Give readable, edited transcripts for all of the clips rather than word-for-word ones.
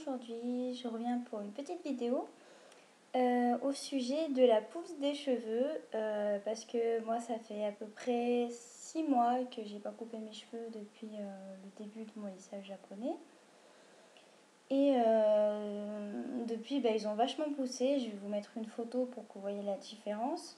Aujourd'hui, je reviens pour une petite vidéo au sujet de la pousse des cheveux parce que moi ça fait à peu près 6 mois que j'ai pas coupé mes cheveux depuis le début de mon lissage japonais et depuis ils ont vachement poussé. Je vais vous mettre une photo pour que vous voyez la différence.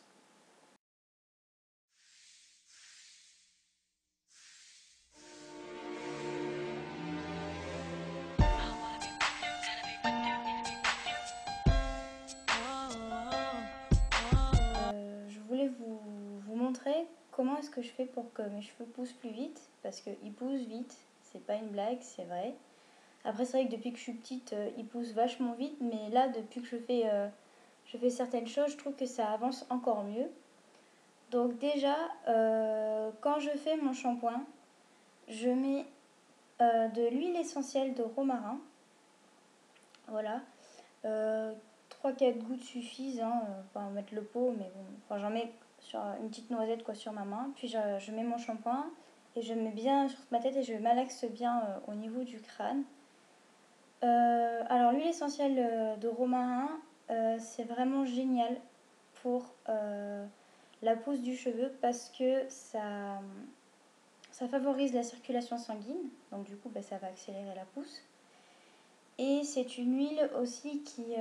Je voulais vous montrer comment est-ce que je fais pour que mes cheveux poussent plus vite, parce qu'ils poussent vite, c'est pas une blague, c'est vrai. Après c'est vrai que depuis que je suis petite, ils poussent vachement vite, mais là depuis que je fais certaines choses, je trouve que ça avance encore mieux. Donc déjà, quand je fais mon shampoing, je mets de l'huile essentielle de romarin, voilà. 3-4 gouttes suffisent, hein, pas en mettre le pot, mais bon, enfin, j'en mets sur une petite noisette quoi, sur ma main. Puis je mets mon shampoing et je mets bien sur ma tête et je malaxe bien au niveau du crâne. Alors l'huile essentielle de romarin, c'est vraiment génial pour la pousse du cheveu parce que ça favorise la circulation sanguine, donc du coup ça va accélérer la pousse. Et c'est une huile aussi qui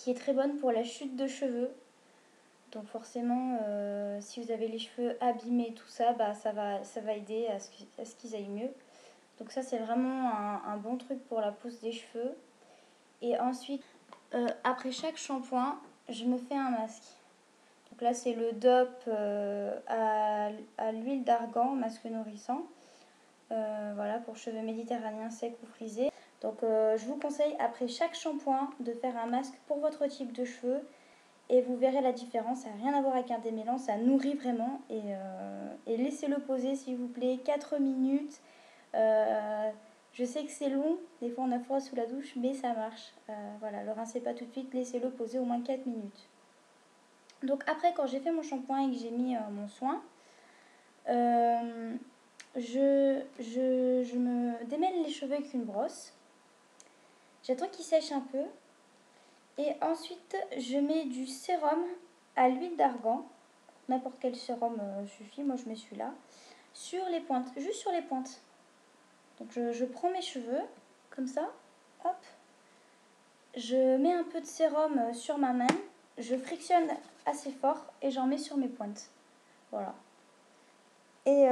est très bonne pour la chute de cheveux. Donc forcément, si vous avez les cheveux abîmés, tout ça, ça va aider à ce qu'ils aillent mieux. Donc ça, c'est vraiment un bon truc pour la pousse des cheveux. Et ensuite, après chaque shampoing, je me fais un masque. Donc là, c'est le DOP à l'huile d'argan, masque nourrissant. Voilà, pour cheveux méditerranéens secs ou frisés. Donc je vous conseille après chaque shampoing de faire un masque pour votre type de cheveux. Et vous verrez la différence, ça n'a rien à voir avec un démêlant, ça nourrit vraiment. Et laissez-le poser s'il vous plaît, 4 minutes. Je sais que c'est long, des fois on a froid sous la douche, mais ça marche. Voilà, le rincez pas tout de suite, laissez-le poser au moins 4 minutes. Donc après, quand j'ai fait mon shampoing et que j'ai mis mon soin, je me démêle les cheveux avec une brosse. J'attends qu'ils sèchent un peu. Et ensuite, je mets du sérum à l'huile d'argan. N'importe quel sérum suffit, moi je mets celui-là. Sur les pointes, juste sur les pointes. Donc je prends mes cheveux, comme ça, hop. Je mets un peu de sérum sur ma main. Je frictionne assez fort et j'en mets sur mes pointes. Voilà. Et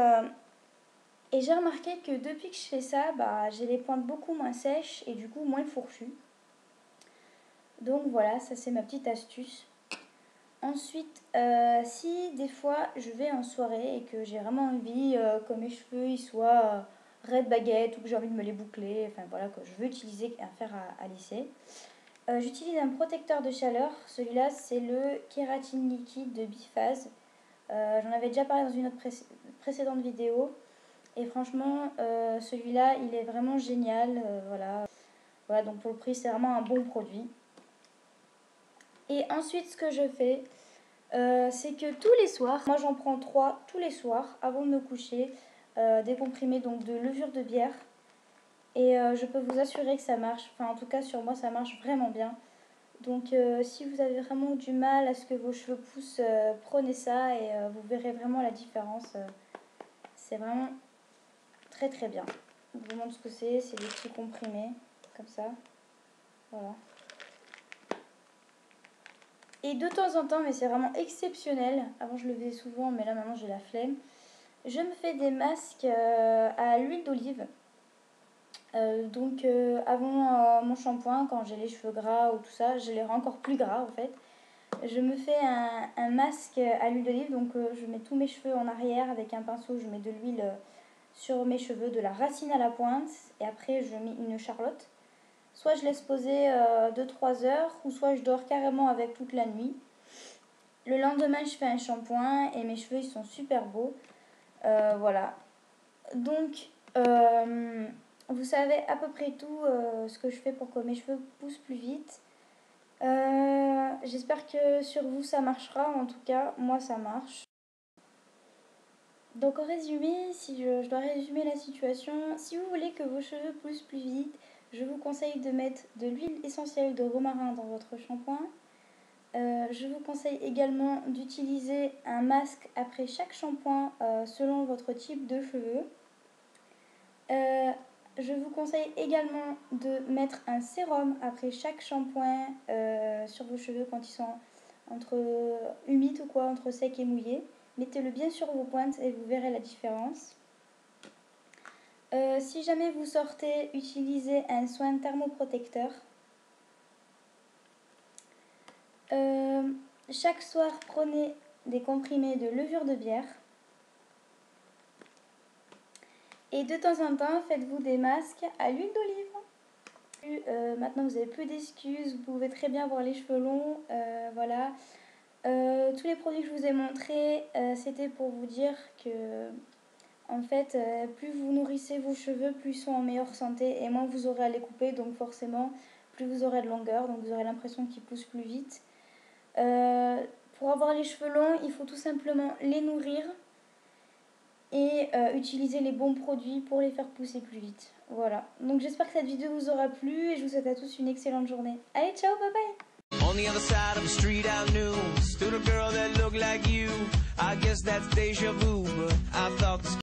j'ai remarqué que depuis que je fais ça, j'ai les pointes beaucoup moins sèches et du coup moins fourchues. Donc voilà, ça c'est ma petite astuce. Ensuite, si des fois je vais en soirée et que j'ai vraiment envie que mes cheveux ils soient red baguette ou que j'ai envie de me les boucler, enfin voilà, que je veux utiliser un fer à lisser, j'utilise un protecteur de chaleur. Celui-là, c'est le kératine liquide de Biphase. J'en avais déjà parlé dans une autre précédente vidéo. Et franchement, celui-là, il est vraiment génial. Voilà. Voilà, donc pour le prix, c'est vraiment un bon produit. Et ensuite, ce que je fais, c'est que tous les soirs, moi j'en prends 3 tous les soirs avant de me coucher, des comprimés donc de levure de bière. Et je peux vous assurer que ça marche. Enfin, en tout cas, sur moi, ça marche vraiment bien. Donc, si vous avez vraiment du mal à ce que vos cheveux poussent, prenez ça et vous verrez vraiment la différence. C'est vraiment très très bien. Je vous montre ce que c'est. C'est des petits comprimés, comme ça. Voilà. Et de temps en temps, mais c'est vraiment exceptionnel. Avant, je le faisais souvent, mais là, maintenant, j'ai la flemme. Je me fais des masques à l'huile d'olive. Donc avant mon shampoing, quand j'ai les cheveux gras ou tout ça, je les rends encore plus gras en fait. Je me fais un masque à l'huile d'olive, donc je mets tous mes cheveux en arrière avec un pinceau, je mets de l'huile sur mes cheveux, de la racine à la pointe, et après je mets une charlotte. Soit je laisse poser 2-3 heures, ou soit je dors carrément avec toute la nuit. Le lendemain, je fais un shampoing et mes cheveux ils sont super beaux. Voilà. Donc, vous savez à peu près tout ce que je fais pour que mes cheveux poussent plus vite. J'espère que sur vous ça marchera, en tout cas moi ça marche. Donc en résumé, si je dois résumer la situation, si vous voulez que vos cheveux poussent plus vite, je vous conseille de mettre de l'huile essentielle de romarin dans votre shampoing. Je vous conseille également d'utiliser un masque après chaque shampoing selon votre type de cheveux. Je vous conseille également de mettre un sérum après chaque shampoing sur vos cheveux quand ils sont entre humides ou quoi, entre secs et mouillés. Mettez-le bien sur vos pointes et vous verrez la différence. Si jamais vous sortez, utilisez un soin thermoprotecteur. Chaque soir, prenez des comprimés de levure de bière. Et de temps en temps, faites-vous des masques à l'huile d'olive. Maintenant, vous n'avez plus d'excuses. Vous pouvez très bien avoir les cheveux longs. Voilà. Tous les produits que je vous ai montrés, c'était pour vous dire que, en fait, plus vous nourrissez vos cheveux, plus ils sont en meilleure santé et moins vous aurez à les couper. Donc forcément, plus vous aurez de longueur. Donc vous aurez l'impression qu'ils poussent plus vite. Pour avoir les cheveux longs, il faut tout simplement les nourrir et utiliser les bons produits pour les faire pousser plus vite. Voilà. Donc j'espère que cette vidéo vous aura plu et je vous souhaite à tous une excellente journée. Allez, ciao, bye bye! On the other side of the street I knew stood a girl that looked like you. I guess that's deja vu, but I thought this